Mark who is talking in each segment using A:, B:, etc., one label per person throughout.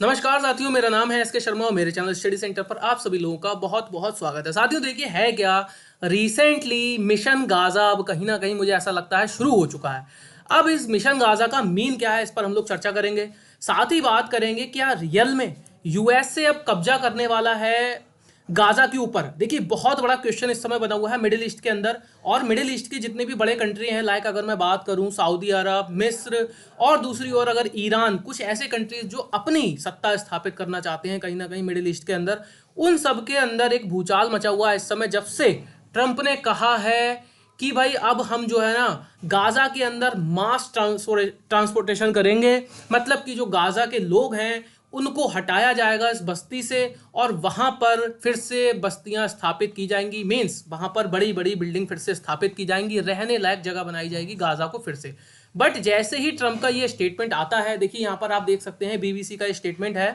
A: नमस्कार साथियों, मेरा नाम है एसके शर्मा और मेरे चैनल स्टडी सेंटर पर आप सभी लोगों का बहुत बहुत स्वागत है। साथियों देखिए, है क्या, रिसेंटली मिशन गाजा अब कहीं ना कहीं मुझे ऐसा लगता है शुरू हो चुका है। अब इस मिशन गाजा का मीन क्या है, इस पर हम लोग चर्चा करेंगे। साथ ही बात करेंगे क्या रियल में यूएस से अब कब्जा करने वाला है गाजा के ऊपर। देखिए, बहुत बड़ा क्वेश्चन इस समय बना हुआ है मिडिल ईस्ट के अंदर। और मिडिल ईस्ट के जितने भी बड़े कंट्री हैं, लाइक अगर मैं बात करूं सऊदी अरब, मिस्र और दूसरी ओर अगर ईरान, कुछ ऐसे कंट्रीज जो अपनी सत्ता स्थापित करना चाहते हैं कहीं ना कहीं मिडिल ईस्ट के अंदर, उन सब के अंदर एक भूचाल मचा हुआ है इस समय, जब से ट्रंप ने कहा है कि भाई अब हम जो है ना गाजा के अंदर मास ट्रांसपोर्टेशन करेंगे। मतलब कि जो गाजा के लोग हैं उनको हटाया जाएगा इस बस्ती से और वहां पर फिर से बस्तियां स्थापित की जाएंगी। मीन्स वहां पर बड़ी बड़ी बिल्डिंग फिर से स्थापित की जाएंगी, रहने लायक जगह बनाई जाएगी गाजा को फिर से। बट जैसे ही ट्रंप का ये स्टेटमेंट आता है, देखिए यहां पर आप देख सकते हैं बीबीसी का स्टेटमेंट है।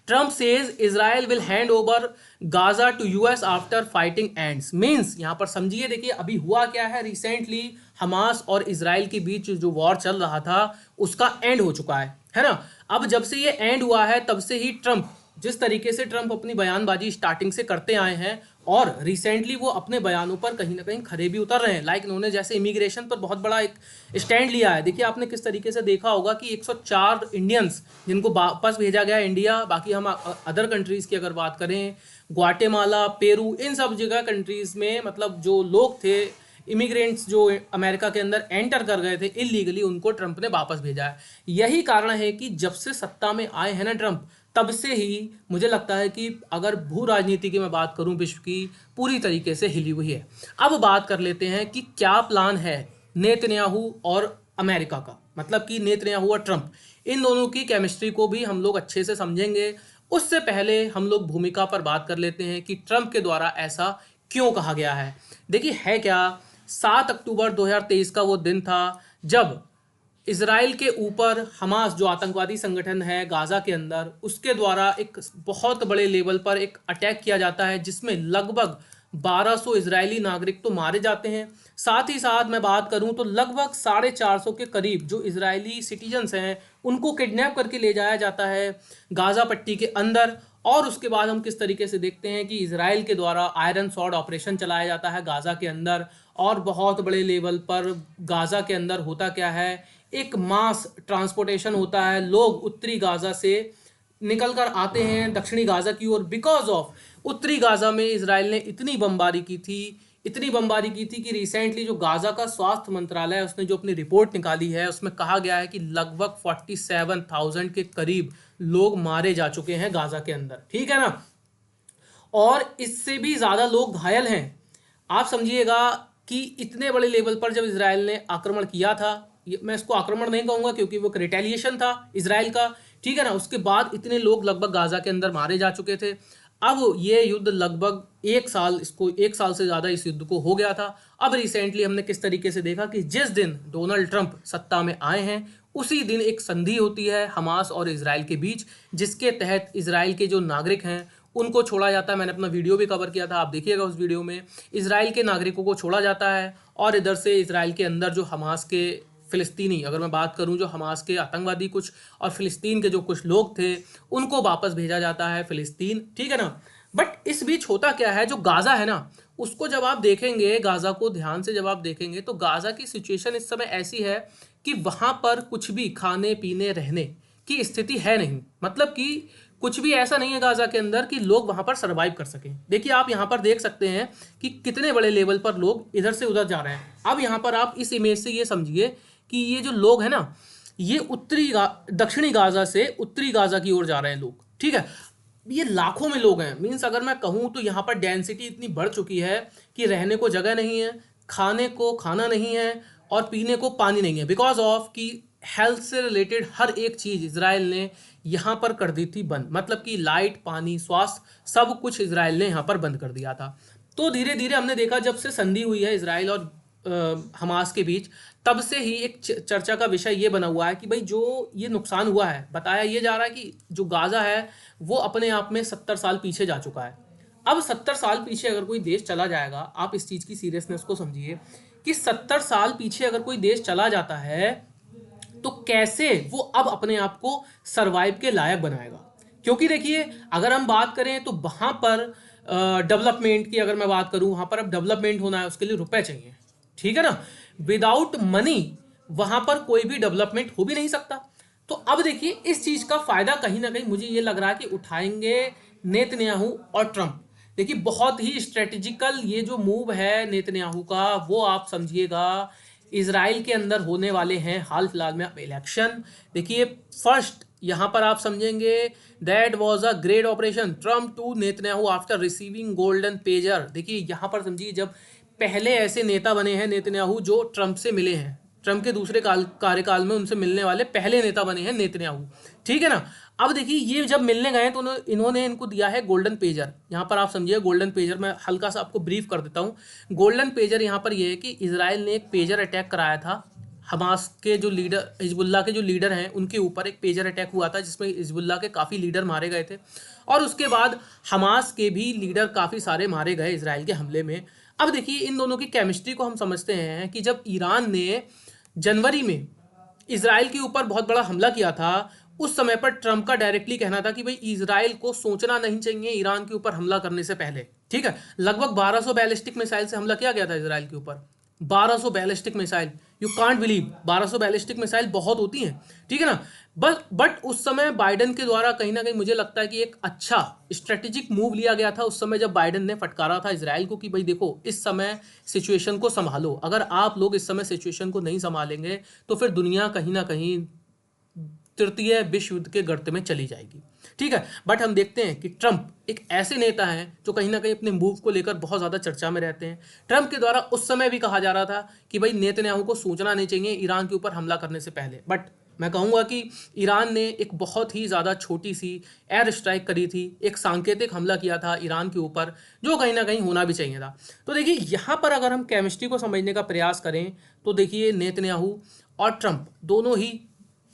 A: Trump says Israel will hand over Gaza to US after fighting ends. Means यहां पर समझिए, देखिए अभी हुआ क्या है, रिसेंटली हमास और इजराइल के बीच जो वॉर चल रहा था उसका एंड हो चुका है ना। अब जब से ये एंड हुआ है तब से ही ट्रंप, जिस तरीके से ट्रंप अपनी बयानबाजी स्टार्टिंग से करते आए हैं और रिसेंटली वो अपने बयानों पर कहीं ना कहीं खरे भी उतर रहे हैं। लाइक इन्होंने जैसे इमिग्रेशन पर बहुत बड़ा एक स्टैंड लिया है। देखिए आपने किस तरीके से देखा होगा कि 104 इंडियंस जिनको वापस भेजा गया इंडिया। बाकी हम अदर कंट्रीज़ की अगर बात करें, ग्वाटेमाला, पेरू, इन सब जगह कंट्रीज़ में मतलब जो लोग थे, इमिग्रेंट्स जो अमेरिका के अंदर एंटर कर गए थे इलीगली, उनको ट्रंप ने वापस भेजा है। यही कारण है कि जब से सत्ता में आए हैं ना ट्रंप, तब से ही मुझे लगता है कि अगर भू राजनीति की मैं बात करूं विश्व की, पूरी तरीके से हिली हुई है। अब बात कर लेते हैं कि क्या प्लान है नेतन्याहू और अमेरिका का। मतलब कि नेतन्याहू और ट्रंप, इन दोनों की केमिस्ट्री को भी हम लोग अच्छे से समझेंगे। उससे पहले हम लोग भूमिका पर बात कर लेते हैं कि ट्रंप के द्वारा ऐसा क्यों कहा गया है। देखिए, है क्या, 7 अक्टूबर 2023 का वो दिन था जब इसराइल के ऊपर हमास जो आतंकवादी संगठन है गाजा के अंदर, उसके द्वारा एक बहुत बड़े लेवल पर एक अटैक किया जाता है जिसमें लगभग 1200 इजरायली नागरिक तो मारे जाते हैं। साथ ही साथ मैं बात करूं तो लगभग 450 के करीब जो इजरायली सिटीजन्स हैं उनको किडनैप करके ले जाया जाता है गाजा पट्टी के अंदर। और उसके बाद हम किस तरीके से देखते हैं कि इसराइल के द्वारा आयरन सॉर्ड ऑपरेशन चलाया जाता है गाजा के अंदर। और बहुत बड़े लेवल पर गाजा के अंदर होता क्या है, एक मास ट्रांसपोर्टेशन होता है। लोग उत्तरी गाजा से निकल कर आते हैं दक्षिणी गाजा की ओर, बिकॉज ऑफ उत्तरी गाजा में इसराइल ने इतनी बमबारी की थी, इतनी बमबारी की थी कि रिसेंटली जो गाजा का स्वास्थ्य मंत्रालय है उसने जो अपनी रिपोर्ट निकाली है उसमें कहा गया है कि लगभग 47,000 के करीब लोग मारे जा चुके हैं गाजा के अंदर, ठीक है ना। और इससे भी ज़्यादा लोग घायल हैं। आप समझिएगा कि इतने बड़े लेवल पर जब इसराइल ने आक्रमण किया था, मैं इसको आक्रमण नहीं कहूँगा क्योंकि वो एक रिटेलिएशन था इसराइल का, ठीक है ना। उसके बाद इतने लोग लगभग गाजा के अंदर मारे जा चुके थे। अब ये युद्ध लगभग 1 साल, इसको 1 साल से ज़्यादा इस युद्ध को हो गया था। अब रिसेंटली हमने किस तरीके से देखा कि जिस दिन डोनाल्ड ट्रंप सत्ता में आए हैं उसी दिन एक संधि होती है हमास और इसराइल के बीच, जिसके तहत इसराइल के जो नागरिक हैं उनको छोड़ा जाता है। मैंने अपना वीडियो भी कवर किया था, आप देखिएगा उस वीडियो में। इसराइल के नागरिकों को छोड़ा जाता है और इधर से इसराइल के अंदर जो हमास के फ़िलिस्तीनी, अगर मैं बात करूं जो हमास के आतंकवादी कुछ और फ़िलिस्तीन के जो कुछ लोग थे उनको वापस भेजा जाता है फ़िलिस्तीन, ठीक है ना। बट इस बीच होता क्या है, जो गाज़ा है ना उसको जब आप देखेंगे, गाज़ा को ध्यान से जब आप देखेंगे तो गाज़ा की सिचुएशन इस समय ऐसी है कि वहाँ पर कुछ भी खाने पीने रहने की स्थिति है नहीं। मतलब कि कुछ भी ऐसा नहीं है गाजा के अंदर कि लोग वहां पर सरवाइव कर सकें। देखिए आप यहां पर देख सकते हैं कि कितने बड़े लेवल पर लोग इधर से उधर जा रहे हैं। अब यहां पर आप इस इमेज से ये समझिए कि ये जो लोग हैं ना, ये दक्षिणी गाजा से उत्तरी गाजा की ओर जा रहे हैं लोग, ठीक है। ये लाखों में लोग हैं। मीन्स अगर मैं कहूँ तो यहाँ पर डेंसिटी इतनी बढ़ चुकी है कि रहने को जगह नहीं है, खाने को खाना नहीं है और पीने को पानी नहीं है, बिकॉज ऑफ कि हेल्थ से रिलेटेड हर एक चीज़ इसराइल ने यहाँ पर कर दी थी बंद। मतलब कि लाइट, पानी, स्वास्थ्य, सब कुछ इसराइल ने यहाँ पर बंद कर दिया था। तो धीरे धीरे हमने देखा जब से संधि हुई है इसराइल और हमास के बीच, तब से ही एक चर्चा का विषय ये बना हुआ है कि भाई जो ये नुकसान हुआ है, बताया ये जा रहा है कि जो गाजा है वो अपने आप में 70 साल पीछे जा चुका है। अब 70 साल पीछे अगर कोई देश चला जाएगा, आप इस चीज़ की सीरियसनेस को समझिए कि 70 साल पीछे अगर कोई देश चला जाता है तो कैसे वो अब अपने आप को सरवाइव के लायक बनाएगा। क्योंकि देखिए अगर हम बात करें तो वहां पर डेवलपमेंट की अगर मैं बात करूं, वहां पर अब डेवलपमेंट होना है, उसके लिए रुपए चाहिए, ठीक है ना। विदाउट मनी वहां पर कोई भी डेवलपमेंट हो भी नहीं सकता। तो अब देखिए इस चीज का फायदा कहीं ना कहीं मुझे ये लग रहा है कि उठाएंगे नेतन्याहू और ट्रंप। देखिए बहुत ही स्ट्रेटेजिकल ये जो मूव है नेतन्याहू का, वो आप समझिएगा इसराइल के अंदर होने वाले हैं हाल फिलहाल में अब इलेक्शन। देखिए फर्स्ट यहां पर आप समझेंगे that was a great operation Trump to Netanyahu after receiving golden pager. देखिए यहां पर समझिए जब पहले ऐसे नेता बने हैं नेतन्याहू जो ट्रम्प से मिले हैं, ट्रम्प के दूसरे कार्यकाल में उनसे मिलने वाले पहले नेता बने हैं नेतन्याहू, ठीक है ना। अब देखिए ये जब मिलने गए तो इन्होंने इनको दिया है गोल्डन पेजर। यहाँ पर आप समझिए गोल्डन पेजर, मैं हल्का सा आपको ब्रीफ कर देता हूँ। गोल्डन पेजर यहाँ पर ये है कि इजराइल ने एक पेजर अटैक कराया था हमास के जो लीडर, हिजबुल्लाह के जो लीडर हैं उनके ऊपर एक पेजर अटैक हुआ था जिसमें हिजबुल्लाह के काफ़ी लीडर मारे गए थे, और उसके बाद हमास के भी लीडर काफ़ी सारे मारे गए इसराइल के हमले में। अब देखिए इन दोनों की केमिस्ट्री को हम समझते हैं कि जब ईरान ने जनवरी में इसराइल के ऊपर बहुत बड़ा हमला किया था, उस समय पर ट्रम्प का डायरेक्टली कहना था कि भाई इसराइल को सोचना नहीं चाहिए ईरान के ऊपर हमला करने से पहले, ठीक है। लगभग 1200 बैलिस्टिक मिसाइल से हमला किया गया था इसराइल के ऊपर, 1200 ballistic missile, you can't believe 1200 ballistic missile बहुत होती हैं, ठीक है ना। बट उस समय बाइडन के द्वारा कहीं ना कहीं मुझे लगता है कि एक अच्छा स्ट्रेटेजिक मूव लिया गया था उस समय जब बाइडन ने फटकारा था इसराइल को कि भाई देखो इस समय सिचुएशन को संभालो, अगर आप लोग इस समय सिचुएशन को नहीं संभालेंगे तो फिर दुनिया कहीं ना कहीं तृतीय विश्व युद्ध के गर्त में चली जाएगी, ठीक है। बट हम देखते हैं कि ट्रंप एक ऐसे नेता हैं जो कहीं ना कहीं अपने मूव को लेकर बहुत ज़्यादा चर्चा में रहते हैं। ट्रंप के द्वारा उस समय भी कहा जा रहा था कि भाई नेतन्याहू को सोचना नहीं चाहिए ईरान के ऊपर हमला करने से पहले, बट मैं कहूँगा कि ईरान ने एक बहुत ही ज़्यादा छोटी सी एयर स्ट्राइक करी थी, एक सांकेतिक हमला किया था ईरान के ऊपर जो कहीं ना कहीं होना भी चाहिए था। तो देखिए यहाँ पर अगर हम केमिस्ट्री को समझने का प्रयास करें तो देखिए नेतन्याहू और ट्रंप दोनों ही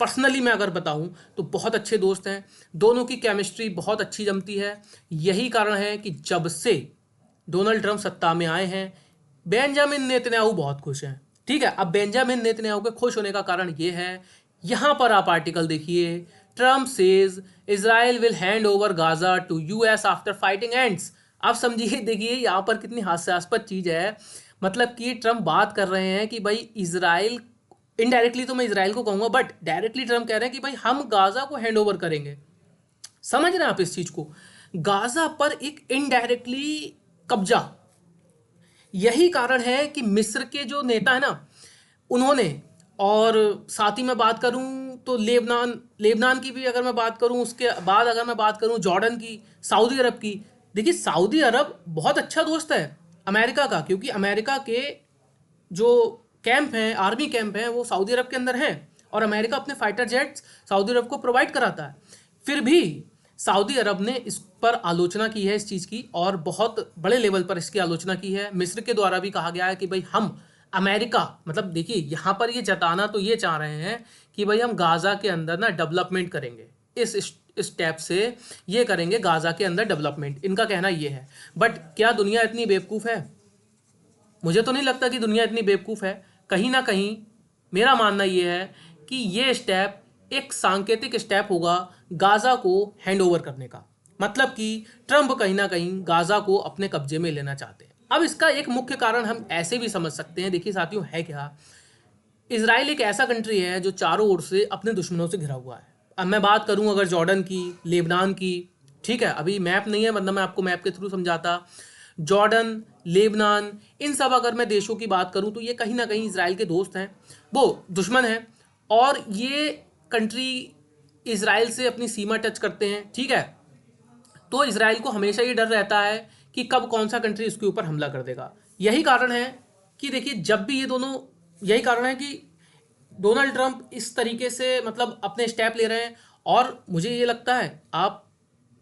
A: पर्सनली मैं अगर बताऊं तो बहुत अच्छे दोस्त हैं, दोनों की केमिस्ट्री बहुत अच्छी जमती है। यही कारण है कि जब से डोनाल्ड ट्रंप सत्ता में आए हैं बेंजामिन नेतन्याहू बहुत खुश हैं, ठीक है। अब बेंजामिन नेतन्याहू के खुश होने का कारण ये है, यहाँ पर आप आर्टिकल देखिए, Trump says Israel will hand over Gaza to US after fighting ends. आप समझिए देखिए यहाँ पर कितनी हास्यास्पद चीज़ है, मतलब कि ट्रंप बात कर रहे हैं कि भाई इजराइल, इनडायरेक्टली तो मैं इसराइल को कहूंगा बट डायरेक्टली ट्रम्प कह रहे हैं कि भाई हम गाजा को हैंड ओवर करेंगे। समझ रहे हैं आप इस चीज को, गाजा पर एक इनडायरेक्टली कब्जा। यही कारण है कि मिस्र के जो नेता है ना उन्होंने, और साथ ही मैं बात करूं तो लेबनान की भी अगर मैं बात करूं, उसके बाद अगर मैं बात करूं जॉर्डन की, सऊदी अरब की। देखिए सऊदी अरब बहुत अच्छा दोस्त है अमेरिका का, क्योंकि अमेरिका के जो कैंप हैं, आर्मी कैंप हैं, वो सऊदी अरब के अंदर हैं और अमेरिका अपने फाइटर जेट्स सऊदी अरब को प्रोवाइड कराता है। फिर भी सऊदी अरब ने इस पर आलोचना की है इस चीज़ की, और बहुत बड़े लेवल पर इसकी आलोचना की है। मिस्र के द्वारा भी कहा गया है कि भाई हम अमेरिका, मतलब देखिए यहाँ पर ये जताना तो ये चाह रहे हैं कि भाई हम गाजा के अंदर ना डेवलपमेंट करेंगे, इस स्टेप से ये करेंगे गाजा के अंदर डेवलपमेंट, इनका कहना ये है। बट क्या दुनिया इतनी बेवकूफ़ है? मुझे तो नहीं लगता कि दुनिया इतनी बेवकूफ़ है। कहीं ना कहीं मेरा मानना ये है कि ये स्टेप एक सांकेतिक स्टेप होगा गाजा को हैंड ओवर करने का, मतलब कि ट्रंप कहीं ना कहीं गाजा को अपने कब्जे में लेना चाहते हैं। अब इसका एक मुख्य कारण हम ऐसे भी समझ सकते हैं, देखिए साथियों है क्या, इसराइल एक ऐसा कंट्री है जो चारों ओर से अपने दुश्मनों से घिरा हुआ है। अब मैं बात करूं अगर जॉर्डन की, लेबनान की, ठीक है, अभी मैप नहीं है वरना मैं आपको मैप के थ्रू समझाता। जॉर्डन, लेबनान, इन सब अगर मैं देशों की बात करूं तो ये कहीं ना कहीं इसराइल के दोस्त हैं, वो दुश्मन हैं, और ये कंट्री इसराइल से अपनी सीमा टच करते हैं, ठीक है। तो इसराइल को हमेशा ये डर रहता है कि कब कौन सा कंट्री इसके ऊपर हमला कर देगा। यही कारण है कि देखिए जब भी ये दोनों, यही कारण है कि डोनाल्ड ट्रंप इस तरीके से मतलब अपने स्टेप ले रहे हैं। और मुझे ये लगता है, आप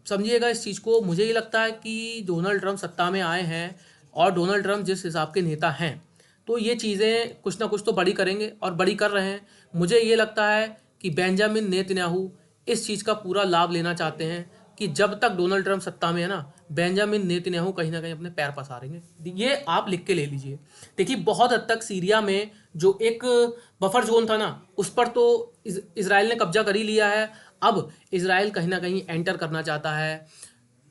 A: समझिएगा इस चीज़ को, मुझे ये लगता है कि डोनाल्ड ट्रंप सत्ता में आए हैं और डोनाल्ड ट्रंप जिस हिसाब के नेता हैं तो ये चीज़ें कुछ ना कुछ तो बड़ी करेंगे और बड़ी कर रहे हैं। मुझे ये लगता है कि बेंजामिन नेतन्याहू इस चीज़ का पूरा लाभ लेना चाहते हैं कि जब तक डोनाल्ड ट्रंप सत्ता में है ना बेंजामिन नेतन्याहू कहीं ना कहीं अपने पैर पसारेंगे। ये आप लिख के ले लीजिए। देखिए बहुत हद तक सीरिया में जो एक बफर जोन था ना, उस पर तो इसराइल ने कब्जा कर ही लिया है। अब इसराइल कहीं ना कहीं एंटर करना चाहता है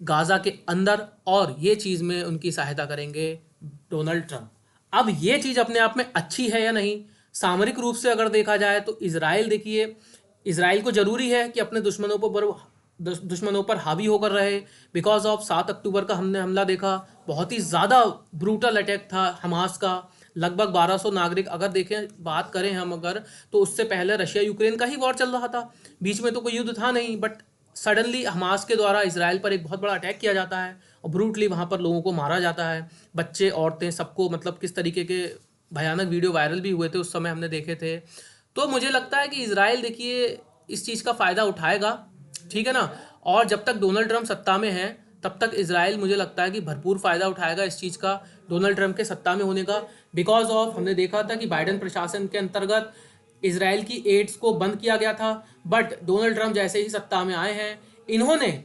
A: गाजा के अंदर, और ये चीज़ में उनकी सहायता करेंगे डोनाल्ड ट्रंप। अब ये चीज़ अपने आप में अच्छी है या नहीं, सामरिक रूप से अगर देखा जाए तो इसराइल, देखिए इसराइल को ज़रूरी है कि अपने दुश्मनों पर हावी होकर रहे। बिकॉज ऑफ 7 अक्टूबर का हमने हमला देखा, बहुत ही ज़्यादा ब्रूटल अटैक था हमास का। लगभग 1200 नागरिक, अगर देखें बात करें हम अगर, तो उससे पहले रशिया यूक्रेन का ही वॉर चल रहा था, बीच में तो कोई युद्ध था नहीं। बट सडनली हमास के द्वारा इसराइल पर एक बहुत बड़ा अटैक किया जाता है और ब्रूटली वहाँ पर लोगों को मारा जाता है, बच्चे औरतें सबको, मतलब किस तरीके के भयानक वीडियो वायरल भी हुए थे उस समय, हमने देखे थे। तो मुझे लगता है कि इसराइल देखिए इस चीज़ का फ़ायदा उठाएगा, ठीक है ना। और जब तक डोनाल्ड ट्रंप सत्ता में है तब तक इसराइल मुझे लगता है कि भरपूर फ़ायदा उठाएगा इस चीज़ का, डोनाल्ड ट्रंप के सत्ता में होने का। बिकॉज ऑफ हमने देखा था कि बाइडेन प्रशासन के अंतर्गत इसराइल की एड्स को बंद किया गया था, बट डोनाल्ड ट्रंप जैसे ही सत्ता में आए हैं, इन्होंने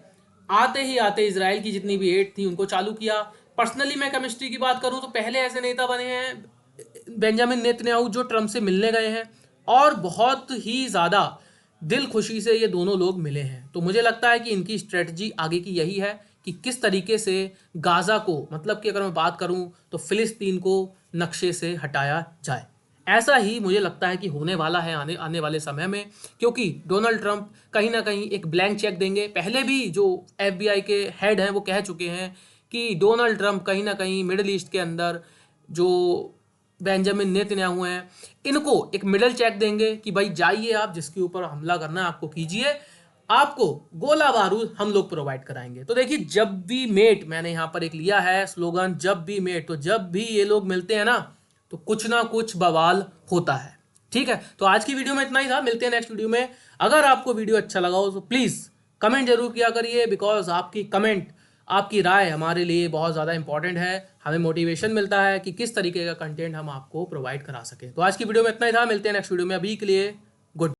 A: आते ही आते इसराइल की जितनी भी एड थी उनको चालू किया। पर्सनली मैं केमिस्ट्री की बात करूं तो पहले ऐसे नेता बने हैं बेंजामिन नेतन्याहू जो ट्रंप से मिलने गए हैं, और बहुत ही ज़्यादा दिल खुशी से ये दोनों लोग मिले हैं। तो मुझे लगता है कि इनकी स्ट्रेटजी आगे की यही है कि किस तरीके से गाज़ा को, मतलब कि अगर मैं बात करूं तो फ़िलिस्तीन को नक्शे से हटाया जाए। ऐसा ही मुझे लगता है कि होने वाला है आने आने वाले समय में, क्योंकि डोनाल्ड ट्रंप कहीं ना कहीं एक ब्लैंक चेक देंगे। पहले भी जो FBI के हेड हैं वो कह चुके हैं कि डोनाल्ड ट्रंप कहीं ना कहीं मिडिल ईस्ट के अंदर जो बेंजामिन नेतन्याहू हैं, इनको एक मिडल चेक देंगे कि भाई जाइए, आप जिसके ऊपर हमला करना है आपको कीजिए, आपको गोला बारूद हम लोग प्रोवाइड कराएंगे। तो देखिए जब भी मेट, मैंने यहाँ पर एक लिया है स्लोगन, जब भी मेट, तो जब भी ये लोग मिलते हैं ना तो कुछ ना कुछ बवाल होता है। ठीक है, तो आज की वीडियो में इतना ही था, मिलते हैं नेक्स्ट वीडियो में। अगर आपको वीडियो अच्छा लगा हो तो प्लीज़ कमेंट जरूर किया करिए, बिकॉज आपकी कमेंट, आपकी राय हमारे लिए बहुत ज़्यादा इंपॉर्टेंट है। हमें मोटिवेशन मिलता है कि किस तरीके का कंटेंट हम आपको प्रोवाइड करा सकें। तो आज की वीडियो में इतना ही था, मिलते हैं नेक्स्ट वीडियो में। अभी के लिए गुड।